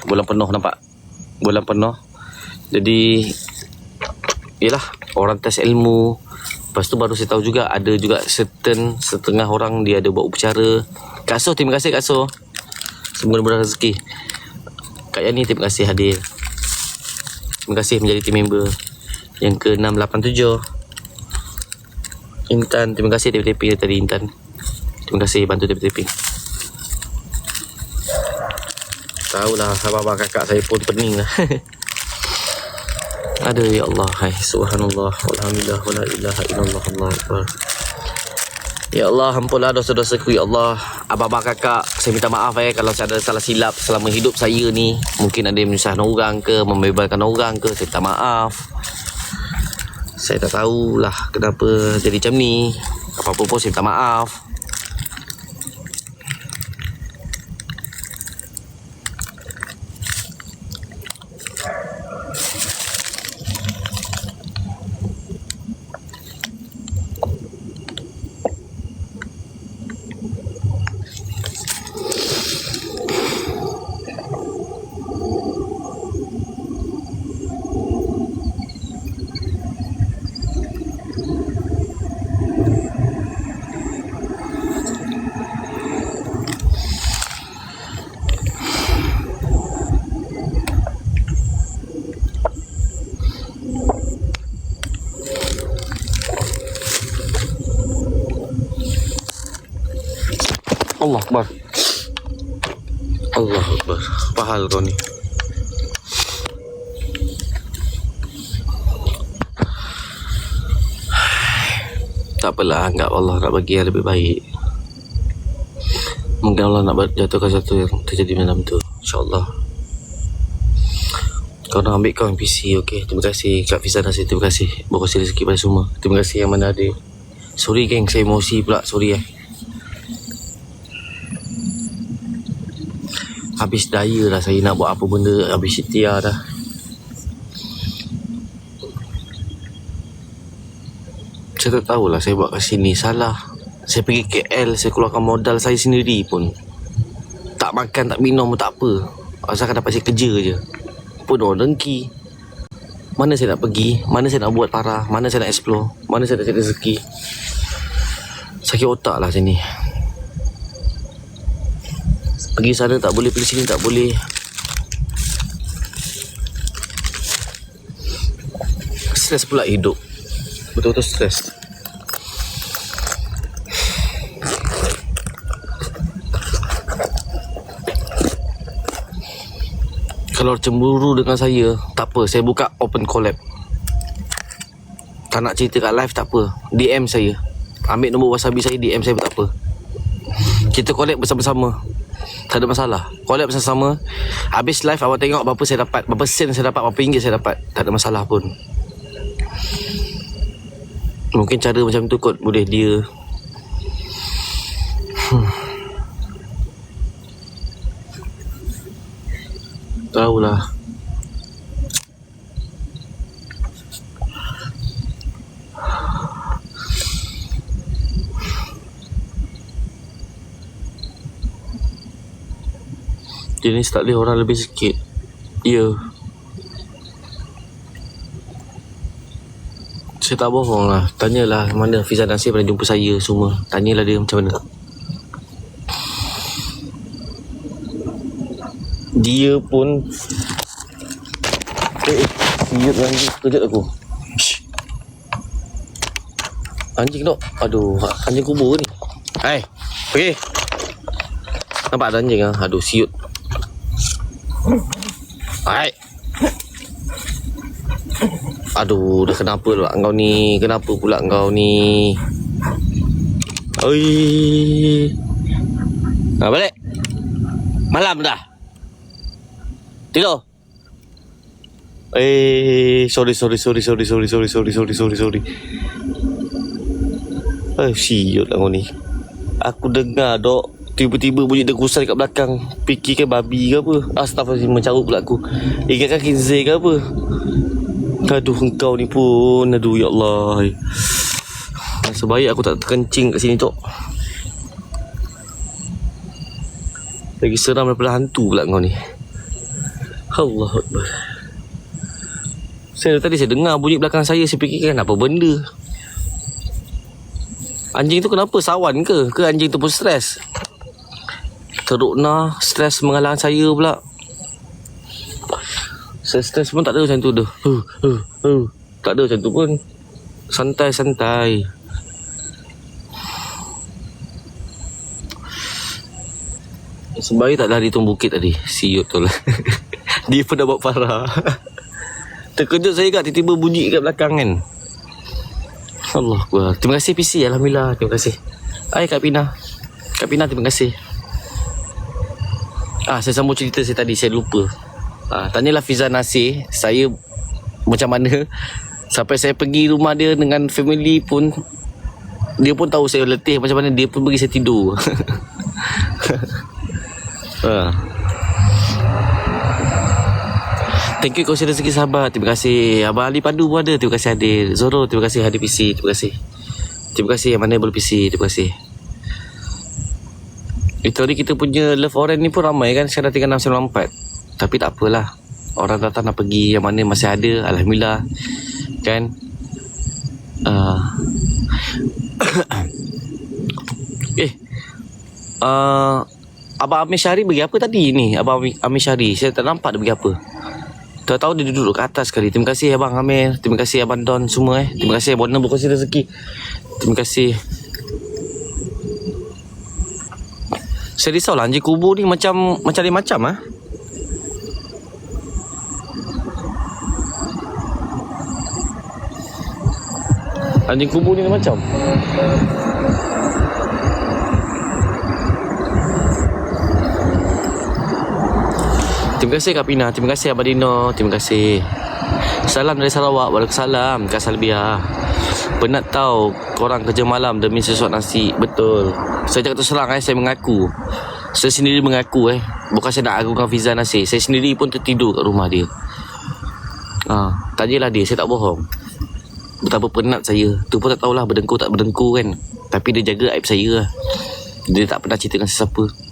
Speaker 1: Bulan penuh, nampak? Bulan penuh. Jadi yelah, orang test ilmu, Lepas tu baru saya tahu juga ada juga setengah orang dia ada buat upacara. Kak So, terima kasih Kak So. Semoga-moga rezeki. Kak Yani, terima kasih hadir. Terima kasih menjadi team member yang ke-687. Intan, terima kasih TP tadi Intan. Terima kasih bantu TP. Tahulah abang kakak saya pun pening lah. Ada ya Allah, hai subhanallah walhamdulillah wala ilaha illallah Allahu akbar. Ya Allah, ampunlah dosa-dosaku ya Allah. Abang-abang kakak, saya minta maaf kalau saya ada salah silap selama hidup saya ni. Mungkin ada yang menyusahkan orang ke, membebalkan orang ke, saya minta maaf. Saya tak tahulah kenapa jadi macam ni. Apa-apa pun saya minta maaf. Allah Akbar. Allah Akbar. Apa hal kau ni? Tak apalah, anggap Allah nak bagi yang lebih baik. Mungkin Allah nak jatuhkan satu yang terjadi malam tu, InsyaAllah. Kau nak ambil kau yang PC, okey. Terima kasih Kak Fiza Nasir, terima kasih. Berkongsi rezeki pada semua. Terima kasih yang mana ada. Sorry geng, saya emosi pula, sorry Habis daya lah saya nak buat apa benda. Habis setia dah. Saya tak tahulah saya buat kat sini salah. Saya pergi KL, saya keluarkan modal saya sendiri pun. Tak makan, tak minum pun tak apa. Asalkan dapat saya kerja je. Pun orang dengki. Mana saya nak pergi, mana saya nak buat parah, mana saya nak explore, mana saya nak cari rezeki. Sakit otak lah sini. Pergi sana tak boleh, pergi sini tak boleh. Stres pula hidup. Betul-betul stres. Kalau cemburu dengan saya, tak apa, saya buka open collab. Tak nak cerita kat live, tak apa, DM saya. Ambil nombor wasabi saya, DM saya pun tak apa. Kita collab bersama-sama, tak ada masalah. Collab bersama-sama. Habis live awak tengok berapa saya dapat, berapa sen saya dapat, berapa ringgit saya dapat. Tak ada masalah pun. Mungkin cara macam tu kot boleh dia tahulah. Jenis tak boleh orang lebih sikit. Ya, saya tak bohong lah. Tanyalah mana Fiza Nasir pernah jumpa saya semua. Tanyalah dia macam mana. Dia pun siut anjing, kejut aku. Anjing dok. Aduh, anjing kubur ni. Hai, pergi. Nampak ada anjing ah. Aduh, siut. Hai. Aduh, dah kenapa pula kau ni? Kenapa pula kau ni? Oi. Nah, balik. Malam dah. Tidur. Sorry. Siut lah kau ni. Aku dengar dok, tiba-tiba bunyi degusan kat belakang. Fikir kan babi ke apa? Astaghfirullah, mencarut pula aku. Ingatkan kinzir ke apa? Aduh, engkau ni pun. Aduh, ya Allah. Sebaik aku tak terkencing kat sini, Tok. Lagi seram daripada hantu pula kau ni. Allahu Akbar. Tadi saya dengar bunyi belakang saya. Saya fikirkan apa benda. Anjing tu kenapa? Sawan ke? Ke anjing tu pun stres? Teruk nah, stres menghalang saya pula. Saya stres pun tak ada macam tu dah. Tak ada macam tu pun. Santai-santai. Sebaik tak lari turun bukit tadi. Siut tu lah. Dia pun dah buat parah. Terkejut saya kat tiba-tiba bunyi kat belakang kan. Allah Akbar. Terima kasih PC. Alhamdulillah. Terima kasih. Hai Kak Pina. Kak Pina terima kasih. Saya sambung cerita saya tadi. Saya lupa. Tanyalah Fiza Nasir. Saya macam mana. Sampai saya pergi rumah dia dengan family pun. Dia pun tahu saya letih macam mana. Dia pun bagi saya tidur. Thank you kau share rezeki sahabat. Terima kasih. Abang Ali Padu pun ada. Terima kasih Adil. Zoro terima kasih. Hadir PC. Terima kasih. Terima kasih yang mana boleh PC. Terima kasih. Itu hari kita punya Love Orange ni pun ramai kan. Sekarang dah tinggal 694. Tapi tak apalah. Orang datang nak pergi. Yang mana masih ada. Alhamdulillah. Kan. Abang Amir Syari bagi apa tadi ni? Abang Amir Syari. Saya tak nampak dia bagi apa. Tahu-tahu dia duduk kat atas sekali. Terima kasih Abang Amir. Terima kasih Abang Don semua Terima kasih Abang Don berkongsi rezeki. Terima kasih. Saya risau lah anjing kubur ni macam lain macam Anjing kubur ni macam. Terima kasih Kak Pina. Terima kasih Abang Dino. Terima kasih. Salam dari Sarawak. Waalaikumsalam Kak Salbiah. Penat tahu korang kerja malam demi sesuap nasi. Betul. Saya cakap terus terang saya mengaku. Saya sendiri mengaku Bukan saya nak agungkan Fiza Nasir. Saya sendiri pun tertidur kat rumah dia. Tanyalah dia. Saya tak bohong. Betapa penat saya. Tu pun tak tahulah berdengkur tak berdengkur kan. Tapi dia jaga aib saya lah. Dia tak pernah cerita dengan sesiapa.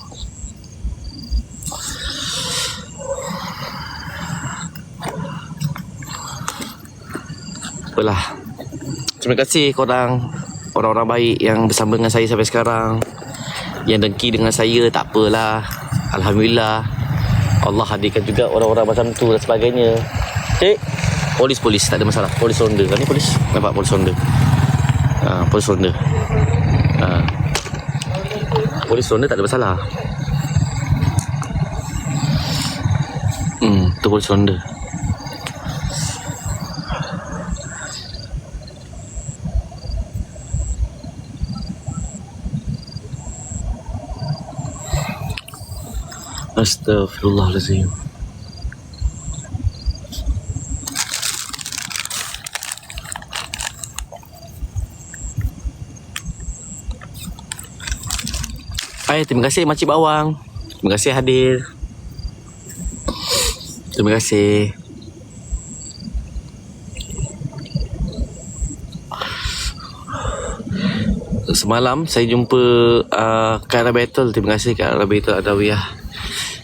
Speaker 1: Apalah. Terima kasih korang. Orang-orang baik yang bersama dengan saya sampai sekarang. Yang dengki dengan saya tak apalah. Alhamdulillah. Allah hadirkan juga orang-orang macam tu dan sebagainya. Polis tak ada masalah. Polis ronda. Ni polis. Nampak polis ronda. Polis ronda. Polis ronda tak ada masalah. Tu polis ronda. Astaghfirullahalazim. Terima kasih Makcik Bawang. Terima kasih hadir. Terima kasih. Semalam saya jumpa Kak Ara Battle. Terima kasih Kak Ara Battle Adawiyah.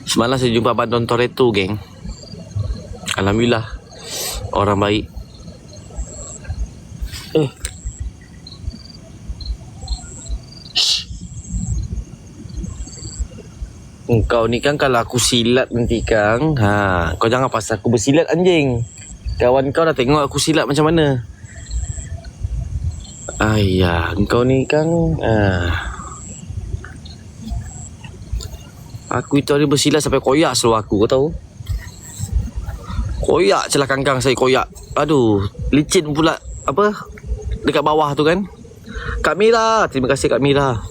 Speaker 1: Semalam saya jumpa Abang Don Toretto geng. Alhamdulillah. Orang baik. Kau ni kan kalau aku silat nanti Kang. Kau jangan pasal aku bersilat anjing. Kawan kau dah tengok aku silat macam mana. Ayah, kau ni Kang. Aku itu hari bersilat sampai koyak seluar aku, kau tahu? Koyak je lah kangkang saya koyak. Aduh, licin pula apa? Dekat bawah tu kan. Kak Mira, terima kasih Kak Mira.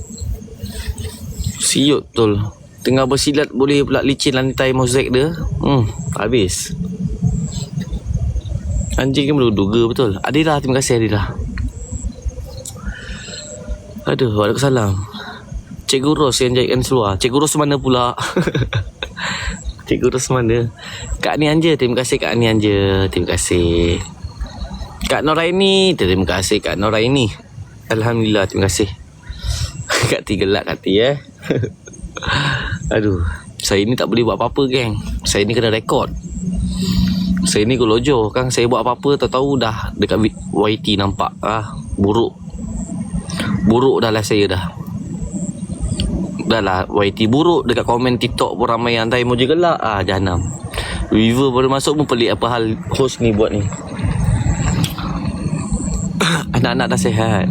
Speaker 1: Siut betul. Tengah bersilat boleh pula licin lantai mozaik dia. Habis. Anjing kan berduga betul. Adira, terima kasih Adira. Aduh, waalaikumsalam. Cikgu Ros yang jahitkan seluar. Cikgu Ros mana pula? Cikgu Ros mana? Kak Ni Anja, terima kasih Kak Ni Anja. Terima kasih. Kak Noraini, terima kasih Kak Noraini. Alhamdulillah, terima kasih. Kak Ti gelak Kak Ti Aduh, saya ni tak boleh buat apa-apa geng. Saya ni kena rekod. Saya ni golojo kan. Saya buat apa-apa tahu-tahu dah dekat YT nampak buruk. Buruk dah lah saya dah. Dah lah YT buruk. Dekat komen TikTok pun ramai yang hantar emoji gelak. Jahanam. Viewer baru masuk pun pelik apa hal host ni buat ni. Anak-anak dah sihat.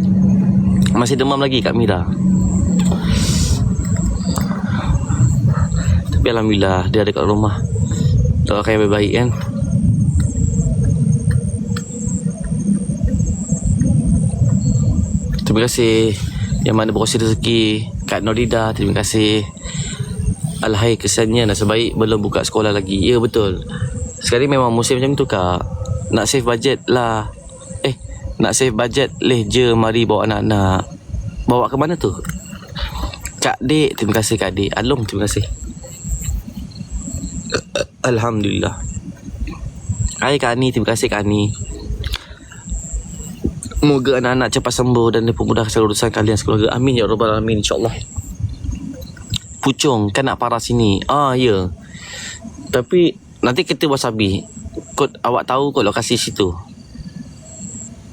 Speaker 1: Masih demam lagi Kak Mira. Tapi Alhamdulillah dia ada kat rumah. Doakan yang baik-baik kan. Terima kasih yang mana berkongsi rezeki. Kak Norida, terima kasih. Alhai kesannya nasib baik belum buka sekolah lagi. Ya betul. Sekarang memang musim macam tu Kak. Nak save budget lah. Nak save budget leh je. Mari bawa anak-anak. Bawa ke mana tu? Kak Dek, terima kasih Kak Dek. Along, terima kasih. Alhamdulillah. Hai Kak Ani, terima kasih Kak Ani. Moga anak-anak cepat sembuh dan dipermudah segala urusan kalian sekeluarga. Amin ya rabbal alamin, insyaAllah. Pucung kan nak parah sini. Ya. Tapi nanti kita wasabi. Awak tahu kot lokasi situ.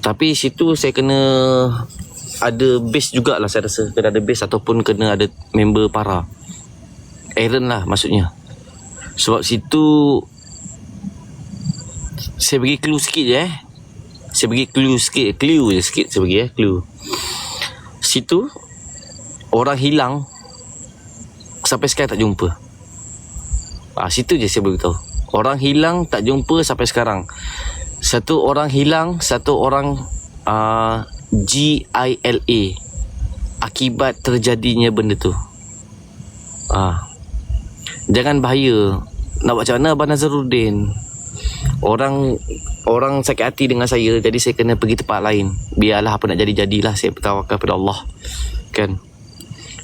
Speaker 1: Tapi situ saya kena ada base jugalah saya rasa. Kena ada base ataupun kena ada member para. Aaron lah maksudnya. Sebab situ saya bagi clue sikit je Saya bagi clue sikit. Clue je sikit saya bagi clue. Situ orang hilang sampai sekarang tak jumpa. Situ je saya beritahu. Orang hilang tak jumpa sampai sekarang. Satu orang hilang, satu orang GILA akibat terjadinya benda tu. Jangan bahaya. Nak buat macam mana Abang Nazaruddin? Orang sakit hati dengan saya, jadi saya kena pergi tempat lain. Biarlah apa nak jadi-jadilah. Saya bertawakal pada Allah. Kan?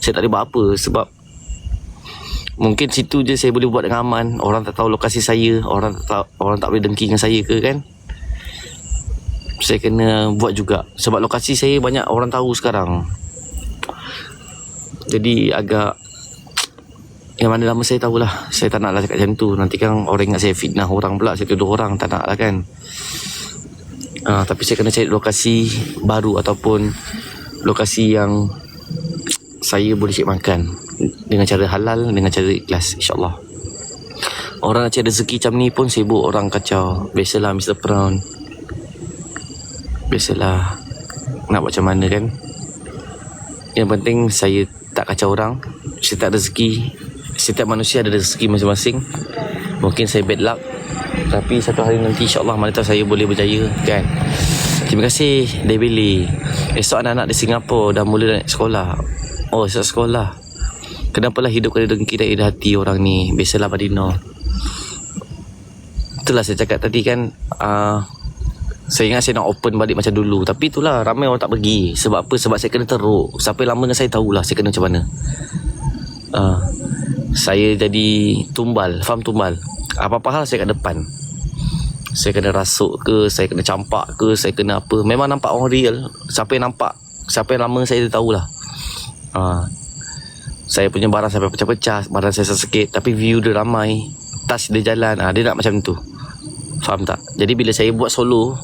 Speaker 1: Saya tak boleh buat apa sebab mungkin situ je saya boleh buat dengan aman. Orang tak tahu lokasi saya, orang tak boleh dengki dengan saya ke kan? Saya kena buat juga sebab lokasi saya banyak orang tahu sekarang. Jadi agak yang mana lama saya tahulah. Saya tak naklah cakap macam tu. Nanti kan orang ingat saya fitnah orang pula, saya tuduh orang. Tak nak lah kan. Tapi saya kena cari lokasi baru ataupun lokasi yang saya boleh cari makan dengan cara halal, dengan cara ikhlas, insyaAllah. Orang nak cari rezeki macam ni pun sibuk, orang kacau. Biasalah Mr. Brown. Biasalah. Nak buat macam mana kan. Yang penting saya tak kacau orang. Saya tak rezeki. Setiap manusia ada rezeki masing-masing. Mungkin saya bad luck, tapi satu hari nanti insyaAllah mana tahu saya boleh berjaya kan. Terima kasih Debili. Esok anak-anak di Singapura dah mula naik sekolah. Esok sekolah. Kenapalah hidup kena dengki dan iri hati orang ni. Biasalah Pak Dino. Itulah saya cakap tadi kan. Saya ingat saya nak open balik macam dulu. Tapi itulah ramai orang tak pergi. Sebab apa? Sebab saya kena teruk. Siapa yang lama dengan saya tahulah saya kena macam mana. Saya jadi tumbal. Faham tumbal? Apa-apa hal saya kat depan. Saya kena rasuk ke, saya kena campak ke, saya kena apa. Memang nampak orang real. Siapa yang nampak, siapa yang lama saya tahulah. Saya punya barang sampai pecah-pecah, barang saya sakit, tapi view dia ramai. Tas dia jalan. Dia nak macam tu. Faham tak? Jadi bila saya buat solo,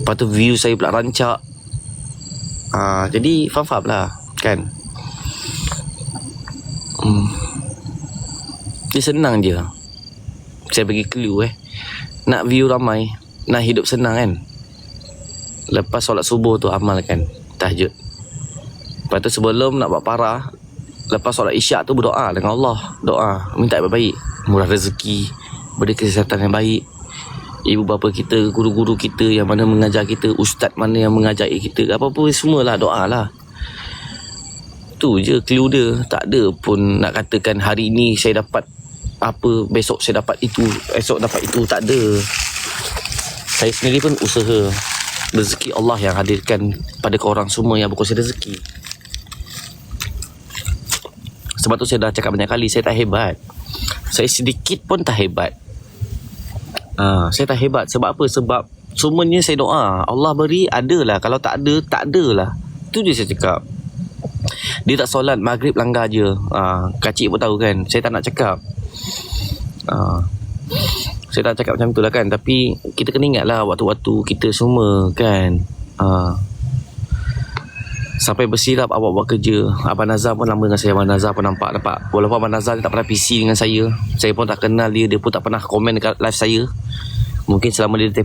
Speaker 1: lepas tu view saya pula rancak. Jadi faham-faham lah kan. Dia senang je. Saya bagi clue nak view ramai, nak hidup senang kan. Lepas solat subuh tu amalkan tahajud. Lepas tu sebelum nak buat parah, lepas solat isyak tu berdoa dengan Allah. Doa, minta yang baik, murah rezeki, beri kesihatan yang baik. Ibu bapa kita, guru-guru kita yang mana mengajar kita, ustaz mana yang mengajar kita, apa-apa semualah doa lah. Tu je clue dia. Tak ada pun nak katakan hari ni saya dapat apa, besok saya dapat itu, esok dapat itu. Tak ada. Saya sendiri pun usaha. Rezeki Allah yang hadirkan pada korang semua yang berkongsi rezeki. Sebab tu saya dah cakap banyak kali, saya tak hebat. Saya sedikit pun tak hebat. Saya tak hebat. Sebab apa? Sebab semuanya saya doa. Allah beri, adalah. Kalau tak ada, tak adalah. Tu je saya cakap. Dia tak solat maghrib langgar je. Kacik pun tahu kan. Saya tak nak cakap. Saya tak cakap macam tu lah kan. Tapi kita kena ingat lah waktu-waktu kita semua kan. Sampai bersilap awak buat kerja. Abang Nazar pun lama dengan saya. Abang Nazar pun nampak walaupun Abang Nazar dia tak pernah PC dengan saya pun tak kenal dia. Dia pun tak pernah komen dekat live saya. Mungkin selama dia